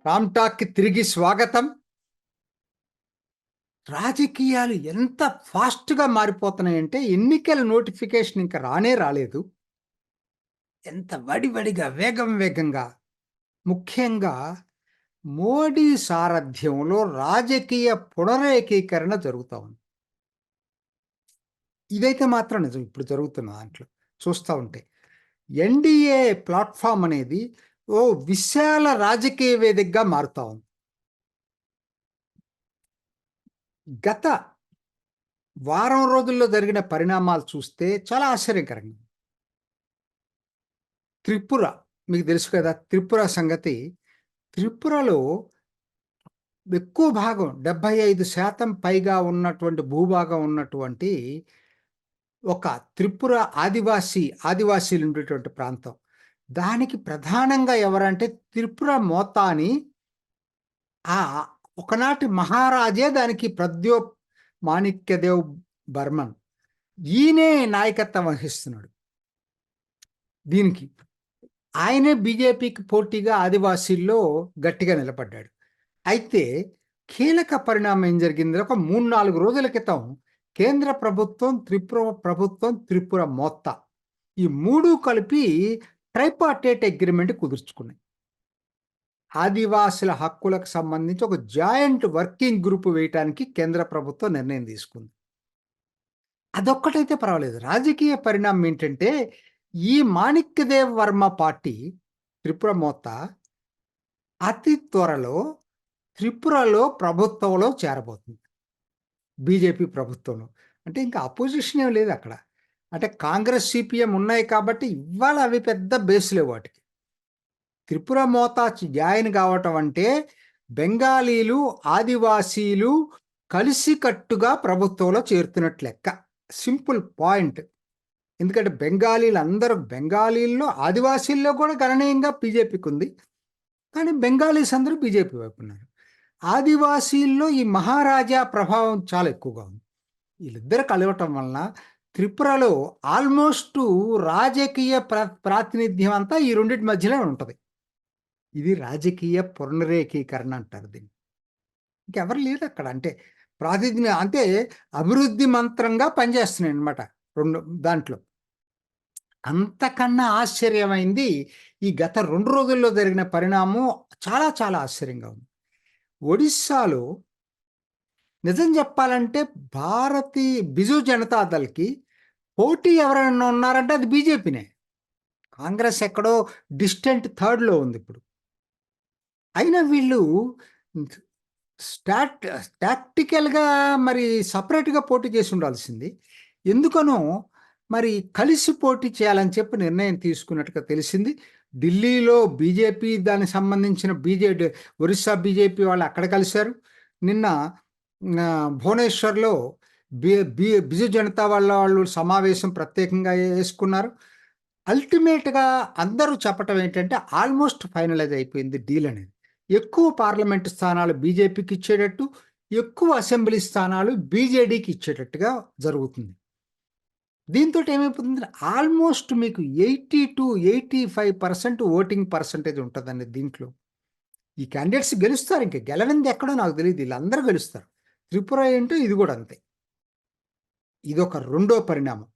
రామ్ టాక్‌కి తిరిగి స్వాగతం. రాజకీయాలు ఎంత ఫాస్ట్‌గా మారిపోతున్నాయంటే, ఎన్నికల నోటిఫికేషన్ ఇంక రానే రాలేదు. ఎంత వడివడిగా, వేగంగా, ముఖ్యంగా మోడీ సారథ్యంలో రాజకీయ పునరేకీకరణ జరుగుతా ఉంది. ఇదైతే మాత్రం నిజం ఇప్పుడు జరుగుతున్న దాంట్లో చూస్తా ఉంటే. ఎన్‌డీఏ ప్లాట్‌ఫార్మ్ అనేది ఓ విశాల రాజకీయ వేదికగా మారుతా ఉంది. గత వారం రోజుల్లో జరిగిన పరిణామాలు చూస్తే చాలా ఆశ్చర్యకరంగా. త్రిపుర మీకు తెలుసు కదా! త్రిపుర సంగతి. త్రిపురలో ఎక్కువ భాగం 75% పైగా ఉన్నటువంటి భూభాగం ఉన్నటువంటి ఒక త్రిపుర ఆదివాసీలు ఉండేటువంటి ప్రాంతం. దానికి ప్రధానంగా ఎవరంటే త్రిపుర మోతాని ఆ ఒకనాటి మహారాజే దానికి మాణిక్యదేవ్ బర్మన్. ఈయనే నాయకత్వం వహిస్తున్నాడు దీనికి. ఆయనే బీజేపీకి పోటీగా ఆదివాసీల్లో గట్టిగా నిలబడ్డాడు. అయితే కీలక పరిణామం ఏం జరిగింది? ఒక 3, 4 రోజుల క్రితం కేంద్ర ప్రభుత్వం, త్రిపుర మోత్తా ఈ 3 కలిపి ట్రైపార్టైట్ అగ్రీమెంట్ కుదుర్చుకున్నాయి. ఆదివాసుల హక్కులకు సంబంధించి ఒక జాయింట్ వర్కింగ్ గ్రూప్ వేయటానికి కేంద్ర ప్రభుత్వం నిర్ణయం తీసుకుంది. అదొక్కటైతే పర్వాలేదు. రాజకీయ పరిణామం ఏంటంటే, ఈ మాణిక్యదేవ్ వర్మ పార్టీ త్రిపుర మోత్తా అతి త్వరలో త్రిపురలో ప్రభుత్వంలో చేరబోతుంది. బీజేపీ ప్రభుత్వంలో. అంటే ఇంకా అపోజిషన్ ఏం లేదు అక్కడ. అంటే కాంగ్రెస్, సీపీఎం ఉన్నాయి కాబట్టి ఇవాళ అవి పెద్ద బేస్ లేవు వాటికి. త్రిపుర మోతా జాయిన్ కావటం అంటే బెంగాలీలు, ఆదివాసీలు కలిసికట్టుగా ప్రభుత్వంలో చేరుతున్నట్లు లెక్క. Simple point. ఎందుకంటే బెంగాలీల్లో, ఆదివాసీల్లో కూడా గణనీయంగా బీజేపీకి ఉంది. కానీ బెంగాలీస్ అందరూ బీజేపీ వైపు ఉన్నారు. ఆదివాసీల్లో ఈ మహారాజా ప్రభావం చాలా ఎక్కువగా ఉంది. వీళ్ళిద్దరు కలవటం వలన త్రిపురలో ఆల్మోస్టు రాజకీయ ప్రాతినిధ్యం అంతా ఈ రెండిటి మధ్యలో ఉంటది. ఇది రాజకీయ పునరేకీకరణ అంటారు దీన్ని. ఇంకెవరు లేరు అక్కడ. అంటే ప్రాతినిధ్యం అంటే అభివృద్ధి మంత్రంగా పనిచేస్తున్నాయన్నమాట 2 దాంట్లో. అంతకన్నా ఆశ్చర్యమైంది ఈ గత 2 రోజుల్లో జరిగిన పరిణామం చాలా ఆశ్చర్యంగా ఉంది. ఒడిస్సాలో నిజం చెప్పాలంటే బిజు జనతా దళ్‌కి పోటీ ఎవరైనా ఉన్నారంటే అది బీజేపీనే. కాంగ్రెస్ ఎక్కడో డిస్టెంట్ థర్డ్‌లో ఉంది ఇప్పుడు. అయినా వీళ్ళు టాక్టికల్‌గా మరి సెపరేట్‌గా పోటీ చేసి ఉండాల్సింది. ఎందుకనో మరి కలిసి పోటీ చేయాలని చెప్పి నిర్ణయం తీసుకున్నట్టుగా తెలిసింది. ఢిల్లీలో బీజేపీ దానికి సంబంధించిన ఒరిస్సా బీజేపీ వాళ్ళు అక్కడ కలిశారు. నిన్న భువనేశ్వర్‌లో బిజు జనతా వాళ్ళు సమావేశం ప్రత్యేకంగా యేసుకున్నారు. అల్టిమేట్‌గా అందరూ చెప్పటం ఏంటంటే ఆల్మోస్ట్ ఫైనలైజ్ అయిపోయింది డీల్ అనేది. ఎక్కువ పార్లమెంటు స్థానాలు బీజేపీకి ఇచ్చేటట్టు, ఎక్కువ అసెంబ్లీ స్థానాలు బీజేడీకి ఇచ్చేటట్టుగా జరుగుతుంది. దీంతోటి ఏమైపోతుందంటే ఆల్మోస్ట్ మీకు 80-85% ఓటింగ్ పర్సెంటేజ్ ఉంటదండి దీంట్లో. ఈ క్యాండిడేట్స్ గెలుస్తారు. ఇంక గెలవనిది ఎక్కడో నాకు తెలీదు. వీళ్ళందరూ గెలుస్తారు. త్రిపుర ఏంటో ఇది కూడా అంతే. ఇదొక రెండో పరిణామం.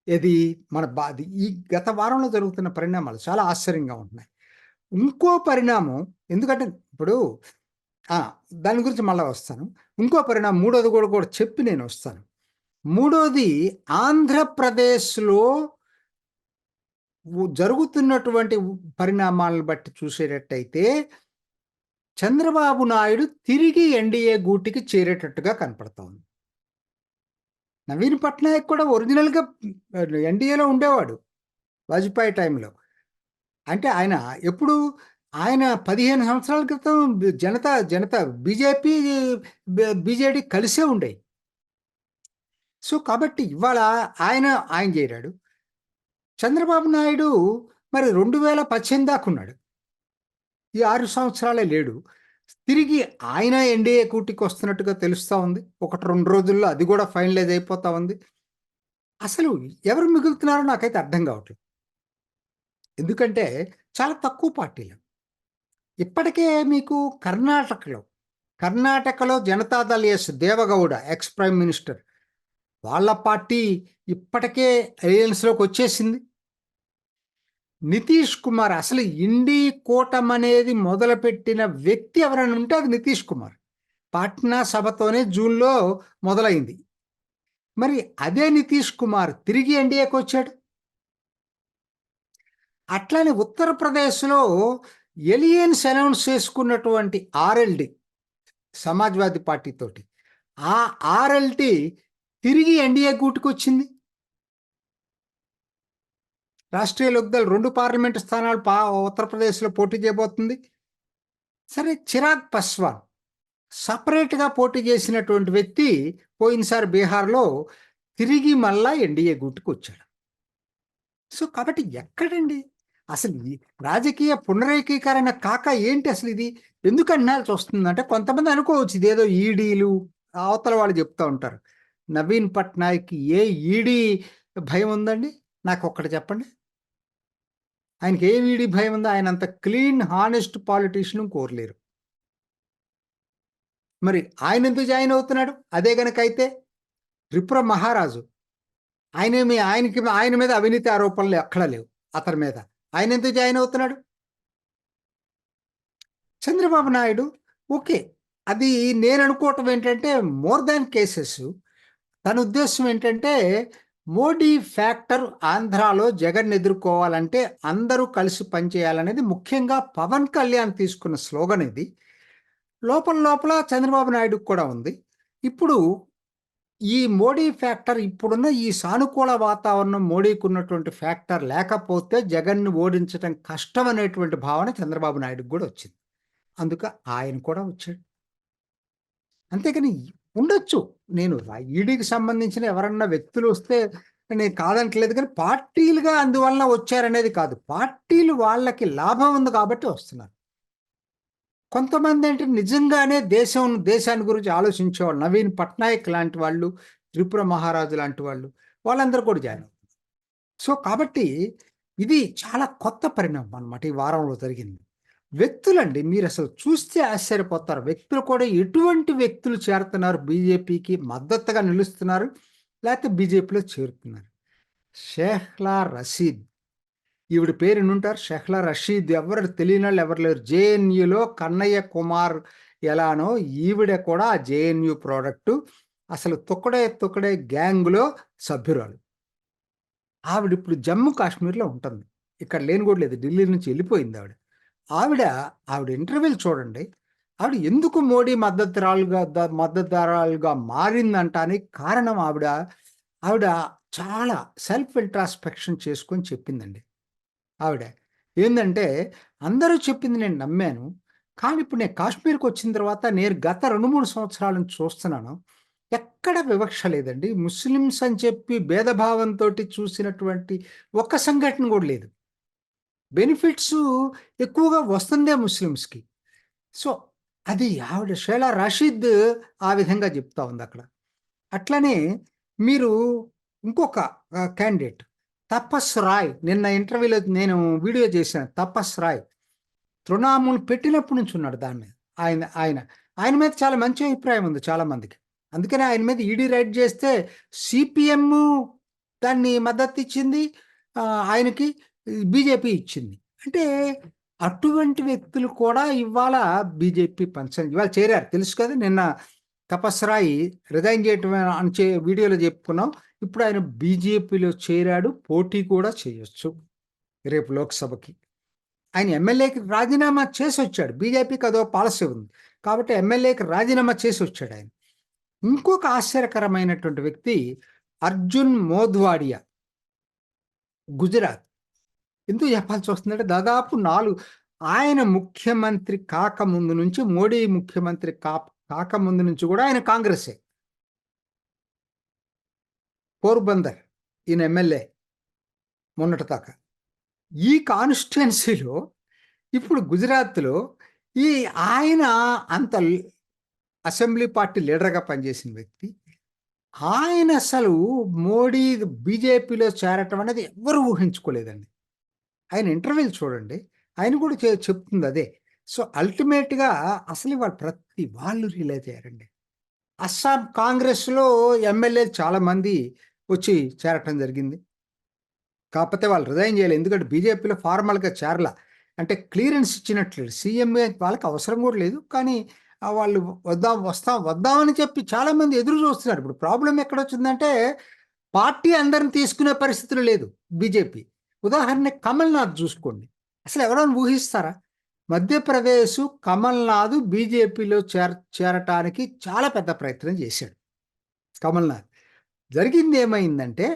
ఏది మన ఈ గత వారంలో జరుగుతున్న పరిణామాలు చాలా ఆశ్చర్యంగా ఉంటున్నాయి. ఇంకో పరిణామం ఎందుకంటే ఇప్పుడు దాని గురించి మళ్ళా వస్తాను. ఇంకో పరిణామం మూడోది కూడా చెప్పి నేను వస్తాను. మూడోది ఆంధ్రప్రదేశ్‌లో జరుగుతున్నటువంటి పరిణామాలను బట్టి చూసేటట్టయితే చంద్రబాబు నాయుడు తిరిగి ఎన్డీఏ గూటికి చేరేటట్టుగా కనపడతా ఉంది. నవీన్ పట్నాయక్ కూడా ఒరిజినల్‌గా ఎన్డీఏలో ఉండేవాడు వాజ్పేయి టైంలో. అంటే ఆయన 15 సంవత్సరాల క్రితం జనతా బీజేపీ, బీజేడీ కలిసే ఉండేయి. సో, కాబట్టి ఇవాళ ఆయన చేరాడు. చంద్రబాబు నాయుడు మరి 2018 దాకా ఉన్నాడు. ఈ 6 సంవత్సరాలే లేడు. తిరిగి ఆయన ఎన్డీఏ కూటికి వస్తున్నట్టుగా తెలుస్తా ఉంది. 1, 2 రోజుల్లో అది కూడా ఫైనలైజ్ అయిపోతా ఉంది. అసలు ఎవరు మిగులుతున్నారో నాకైతే అర్థం కావట్లేదు. ఎందుకంటే చాలా తక్కువ పార్టీలు. ఇప్పటికే మీకు కర్ణాటకలో Janata Dal Deve Gowda X prime minister వాళ్ళ పార్టీ ఇప్పటికే అలయన్స్‌లోకి వచ్చేసింది. నితీష్ కుమార్ అసలు ఇండీ కూటమనేది మొదలుపెట్టిన వ్యక్తి ఎవరైనా ఉంటే అది నితీష్ కుమార్. పాట్నా సభతోనే జూన్‌లో మొదలైంది. మరి అదే నితీష్ కుమార్ తిరిగి ఎన్‌డీఏకొచ్చాడు. అట్లనే ఉత్తరప్రదేశ్‌లో ఎలియన్స్ అనౌన్స్ చేసుకున్నటువంటి ఆర్ఎల్‌డి సమాజ్‌వాదీ పార్టీతోటి. ఆ ఆర్ఎల్‌టి తిరిగి ఎన్‌డీఏ గూటికొచ్చింది. రాష్ట్రీయ లోక్‌దళ్ 2 పార్లమెంటు స్థానాలు ఉత్తరప్రదేశ్‌లో పోటీ చేయబోతుంది. సరే చిరాగ్ పాస్వాన్ సెపరేట్‌గా పోటీ చేసినటువంటి వ్యక్తి పోయినసారి బీహార్‌లో తిరిగి మళ్ళా ఎన్‌డీఏ గూటికొచ్చాడు. సో, కాబట్టి ఎక్కడండి? అసలు ఈ రాజకీయ పునరేకీకరణ కాక ఏంటి అసలిది? ఎందుకు అనాల్సొస్తుందంటే కొంతమంది అనుకోవచ్చు ఇదేదో ఈడీలు అవతల వాళ్ళు చెప్తా ఉంటారు. నవీన్ పట్నాయక్‌కి ఏ ఈడీ భయం ఉందండి? నాకొక్కటి చెప్పండి. ఆయనకి ఏ ఈడీ భయం ఉందో? ఆయనంత క్లీన్, హానెస్ట్ పాలిటీషియన్ కోరలేరు. మరి ఆయనెందుకు జాయిన్ అవుతున్నాడు? అదే గనకైతే త్రిపుర మహారాజు ఆయన మీద అవినీతి ఆరోపణలు ఎక్కడా లేవు అతని మీద. ఆయనెందుకు జాయిన్ అవుతున్నాడు? చంద్రబాబు నాయుడు ఓకే. అది నేననుకోవటం ఏంటంటే మోర్ దాన్ కేసెస్ తన ఉద్దేశ్యం ఏంటంటే మోడీ ఫ్యాక్టర్ ఆంధ్రాలో జగన్ ఎదుర్కోవాలంటే అందరూ కలిసి పనిచేయాలనేది ముఖ్యంగా పవన్ కళ్యాణ్ తీసుకున్న స్లోగన్ ఇది. లోపల లోపల చంద్రబాబు నాయుడుకి కూడా ఉంది. ఇప్పుడు ఈ మోడీ ఫ్యాక్టర్ ఇప్పుడున్న ఈ సానుకూల వాతావరణం మోడీకున్నటువంటి ఫ్యాక్టర్ లేకపోతే జగన్‌ని ఓడించటం కష్టం అనేటువంటి భావన చంద్రబాబు నాయుడుకి గూడా వచ్చింది. అందుక ఆయన కూడా వచ్చాడు. అంతేగాని ఉండొచ్చు. నేను ఈడీకి సంబంధించిన ఎవరన్నా వ్యక్తులొస్తే నేను కాదనట్లేదు కానీ పార్టీలుగా అందువలన వచ్చారనేది కాదు. పార్టీలు వాళ్ళకి లాభం ఉంది కాబట్టి వస్తున్నారు. కొంతమందేంటి నిజంగానే దేశాన్ని గురించి ఆలోచించేవాళ్ళు. నవీన్ పట్నాయక్ లాంటి వాళ్ళు, త్రిపుర మహారాజు లాంటి వాళ్ళు, వాళ్ళందరూ కూడా జాయిన్ అవుతున్నారు. సో, కాబట్టి ఇది చాలా కొత్త పరిణామం అన్నమాట ఈ వారంలో జరిగింది. వ్యక్తులండి మీరసలు చూస్తే ఆశ్చర్యపోతారు. వ్యక్తులు కూడా ఎటువంటి వ్యక్తులు చేరుతున్నారు బీజేపీకి మద్దతుగా నిలుస్తున్నారు, లేతే బీజేపీలో చేరుతున్నారు. షెహ్లా రషీద్. ఈవిడ పేరు ఇనుంటారు. షెహ్లా రషీద్ ఎవరు తెలియనోళ్ళు ఎవరు లేరు. జేఎన్యూలో కన్నయ్య కుమార్ ఎలానో ఈవిడ కూడా ఆ జేఎన్యూ ప్రొడక్టు. అసలు తుక్కడే గ్యాంగ్‌లో సభ్యురాలు. ఆవిడిప్పుడు జమ్మూ కాశ్మీర్‌లో ఉంటుంది. ఇక్కడ లేని కూడా లేదు. ఢిల్లీ నుంచి ఎళ్ళిపోయింది ఆవిడ. ఆవిడ, ఆవిడ ఇంటర్వ్యూలు చూడండి. ఆవిడ ఎందుకు మోడీ మద్దతుదారులుగా మారిందంటానికి కారణం ఆవిడ చాలా సెల్ఫ్ ఇంట్రాస్పెక్షన్ చేసుకొని చెప్పిందండి. ఆవిడ. ఏందంటే, అందరూ చెప్పింది నేను నమ్మాను. కానీ ఇప్పుడు నేను కాశ్మీర్‌కొచ్చిన తర్వాత నేను గత 2, 3 సంవత్సరాల నుంచి చూస్తున్నాను. ఎక్కడ వివక్ష లేదండి. ముస్లిమ్స్ అని చెప్పి భేదభావంతోటి చూసినటువంటి ఒక్క సంఘటన గూడా లేదు. బెనిఫిట్సు ఎక్కువగా వస్తుందే ముస్లిమ్స్‌కి. సో, అది ఆవిడ షేలా రషీద్ ఆ విధంగా చెప్తా ఉందక్కడ. అట్లనే మీరు ఇంకొక క్యాండిడేట్ తపస్ రాయ్ నిన్న ఇంటర్వ్యూలో నేను వీడియో చేశాను. తపస్ రాయ్ తృణమూల్ పెట్టినప్పటి నుంచి ఉన్నాడు దాని మీద. ఆయన ఆయన ఆయన మీద చాలా మంచి అభిప్రాయం ఉంది చాలా మందికి. అందుకనే ఆయన మీద ఈడీ రైడ్ చేస్తే సీపీఎం దాన్ని మద్దతిచ్చింది. ఆయనకి బీజేపీ ఇచ్చింది. అంటే అటువంటి వ్యక్తులు కూడా ఇవాళ బీజేపీ ఇవాళ చేరారు. తెలుసు కదా! నిన్న తపస్ రాయ్ రిజైన్ చేయటం అని వీడియోలో చెప్పుకున్నాం. ఇప్పుడు ఆయన బీజేపీలో చేరాడు. పోటీ కూడా చేయొచ్చు రేపు లోక్‌సభకి. ఆయన ఎమ్మెల్యేకి రాజీనామా చేసొచ్చాడు. బీజేపీకి అదో పాలసీ ఉంది. కాబట్టి ఎమ్మెల్యేకి రాజీనామా చేసొచ్చాడాయన. ఇంకొక ఆశ్చర్యకరమైనటువంటి వ్యక్తి అర్జున్ మోధ్వాడియా, గుజరాత్. ఎందుకు చెప్పాల్సొస్తుందంటే దాదాపు ఆయన ముఖ్యమంత్రి కాకముందు నుంచి మోడీ ముఖ్యమంత్రి కాకముందు నుంచి కూడా ఆయన కాంగ్రెసే. పోర్బందర్ ఈయన ఎమ్మెల్యే మొన్నటిదాకా. ఈ కాన్స్టిట్యుయెన్సీలో ఇప్పుడు గుజరాత్‌లో ఈ ఆయన అంత అసెంబ్లీ పార్టీ లీడర్‌గా పనిచేసిన వ్యక్తి. ఆయన అసలు మోడీ బీజేపీలో చేరటం అనేది ఎవ్వరు ఊహించుకోలేదండి. ఆయన ఇంటర్వ్యూలు చూడండి. ఆయన కూడా చెప్తుంది అదే. సో, అల్టిమేట్‌గా అసలు ఇవాళ ప్రతి వాళ్ళు రియలైజ్ అయ్యారండి. అస్సాం కాంగ్రెస్‌లో ఎమ్మెల్యేలు చాలామంది వచ్చి చేరటం జరిగింది. కాపోతే వాళ్ళు రిజైన్ జేయలే. ఎందుకంటే బీజేపీలో ఫార్మల్‌గా చేరల. అంటే క్లియరెన్స్ ఇచ్చినట్లు సీఎంఏ వాళ్ళకి అవసరం గూడా లేదు. కానీ వాళ్ళు వద్దామని చెప్పి చాలామంది ఎదురు జూస్తున్నారు. ఇప్పుడు ప్రాబ్లమ్ ఎక్కడొచ్చిందంటే పార్టీ అందరిని తీసుకునే పరిస్థితిలో లేదు బీజేపీ. ఉదాహరణకి కమల్‌నాథ్ జూసుకోండి. అసలు ఎవరైనా ఊహిస్తారా? మధ్యప్రదేశ్ కమల్‌నాథ్ బీజేపీలో చేరటానికి చాలా పెద్ద ప్రయత్నం జేశాడు కమల్‌నాథ్. జరిగిందేమైందంటే,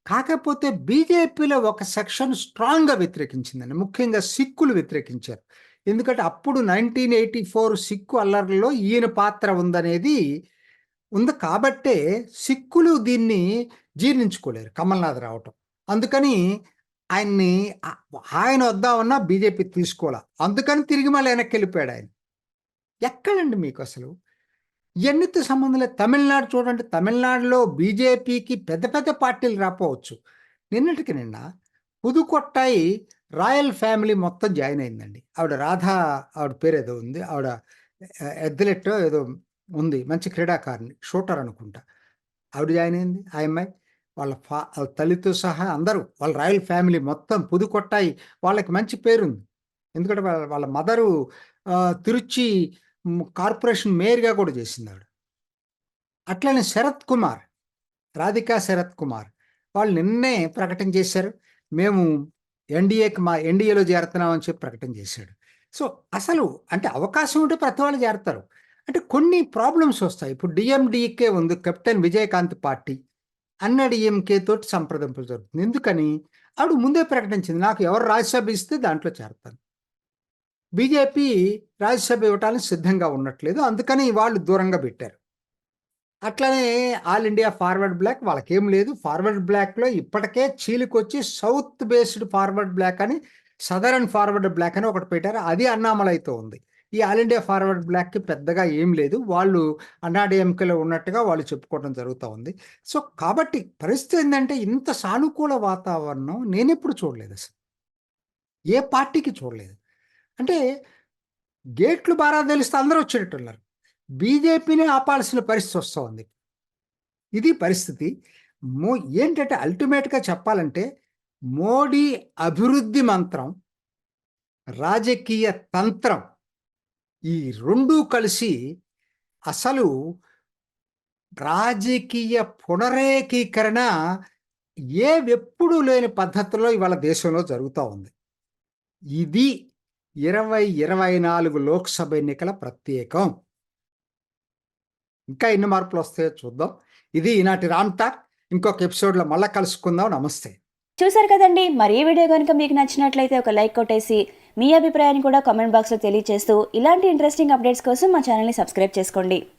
కాకపోతే బీజేపీలో ఒక సెక్షన్ స్ట్రాంగ్‌గా వ్యతిరేకించిందండి. ముఖ్యంగా సిక్కులు వ్యతిరేకించారు. ఎందుకంటే అప్పుడు 1984 సిక్కు అల్లర్లలో ఈయన పాత్ర ఉంది కాబట్టే సిక్కులు దీన్ని జీర్ణించుకోలేరు కమల్‌నాథ్ రావటం. అందుకని ఆయన్ని ఆయన వద్దామన్నా బీజేపీ తీసుకోలా. అందుకని తిరిగి మళ్ళీ వెనక్కెళ్ళిపోయాడాయన. ఎక్కడండి మీకసలు? ఇయన్నిటితో సంబంధం లేదు. తమిళనాడు చూడండి. తమిళనాడులో బీజేపీకి పెద్ద పెద్ద పార్టీలు రాపోవచ్చు. నిన్నటికి నిన్న పుదుకొట్టాయి రాయల్ ఫ్యామిలీ మొత్తం జాయిన్ అయిందండి. ఆవిడ రాధా ఆవిడ పేరేదో ఉంది. ఆవిడ అథ్లెటో ఏదో ఉంది. మంచి క్రీడాకారిణి. షూటర్ అనుకుంటా. ఆవిడ జాయిన్ అయింది. ఆ అమ్మాయి. వాళ్ళ తల్లితో సహా అందరూ వాళ్ళ రాయల్ ఫ్యామిలీ మొత్తం పుదుకొట్టాయి. వాళ్ళకి మంచి పేరుంది. ఎందుకంటే వాళ్ళ వాళ్ళ మదరు తిరుచి కార్పొరేషన్ మేయర్‌గా కూడా చేసిందావిడ. అట్లనే శరత్ కుమార్, రాధికా శరత్ కుమార్ వాళ్ళు నిన్నే ప్రకటన చేశారు. మేము ఎన్‌డీఏలో చేరుతున్నామని చెప్పి ప్రకటన చేశాడు. సో, అసలు అంటే అవకాశం ఉంటే ప్రతి వాళ్ళు చేరతారు. అంటే కొన్ని ప్రాబ్లమ్స్ వస్తాయి. ఇప్పుడు డీఎండీకే ఉంది. Captain Vijayakanth party. అన్నాడీఎంకే తోటి సంప్రదింపులు జరుగుతుంది. ఎందుకని? ఆవిడ ముందే ప్రకటించింది. నాకు ఎవరు రాజ్యసభ ఇస్తే దాంట్లో చేరతాను. బీజేపీ రాజ్యసభ ఇవ్వటానికి సిద్ధంగా ఉండట్లేదు. అందుకని వాళ్ళు దూరంగా పెట్టారు. అట్లనే ఆల్ ఇండియా ఫార్వర్డ్ బ్లాక్ వాళ్ళకేం లేదు. ఫార్వర్డ్ బ్లాక్‌లో ఇప్పటికే చీలికొచ్చి సౌత్ బేస్డ్ ఫార్వర్డ్ బ్లాక్ అని, సదరన్ ఫార్వర్డ్ బ్లాక్ అని ఒకటి పెట్టారు. అది అన్నామలైతో ఉంది. ఈ ఆల్ ఇండియా ఫార్వర్డ్ బ్లాక్‌కి పెద్దగా ఏం లేదు. వాళ్ళు అన్నాడీఎంకేలో ఉన్నట్టుగా వాళ్ళు చెప్పుకోవడం జరుగుతా ఉంది. సో, కాబట్టి పరిస్థితి ఏందంటే ఇంత సానుకూల వాతావరణం నేనెప్పుడు చూడలేదసలు. ఏ పార్టీకి చూడలేదు. అంటే గేట్లు బారా తెలిస్తే అందరూ వచ్చేటట్టున్నారు. బీజేపీని ఆపాల్సిన పరిస్థితి వస్తా ఉంది. ఇది పరిస్థితి. మో ఏంటంటే అల్టిమేట్‌గా చెప్పాలంటే మోడీ అభివృద్ధి మంత్రం, రాజకీయ తంత్రం ఈ 2 కలిసి అసలు రాజకీయ పునరేకీకరణ ఏవెప్పుడూ లేని పద్ధతిలో ఇవాళ దేశంలో జరుగుతా ఉంది. ఇది 2024 లోక్‌సభ ఎన్నికల ప్రత్యేకం. ఇంకా ఎన్ని మార్పులొస్తాయో చూద్దాం. ఇది ఈనాటి రామ్ టాక్. ఇంకొక ఎపిసోడ్‌లో మళ్ళా కలుసుకుందాం. నమస్తే. చూసారు కదండి. మరి ఈ వీడియో గనుక మీకు నచ్చినట్లయితే ఒక లైక్ కొట్టేసి మీ అభిప్రాయాన్ని కూడా కామెంట్ బాక్స్‌లో తెలియజేస్తూ ఇలాంటి ఇంట్రెస్టింగ్ అప్డేట్స్ కోసం మా ఛానల్‌ని సబ్స్క్రైబ్ చేసుకోండి.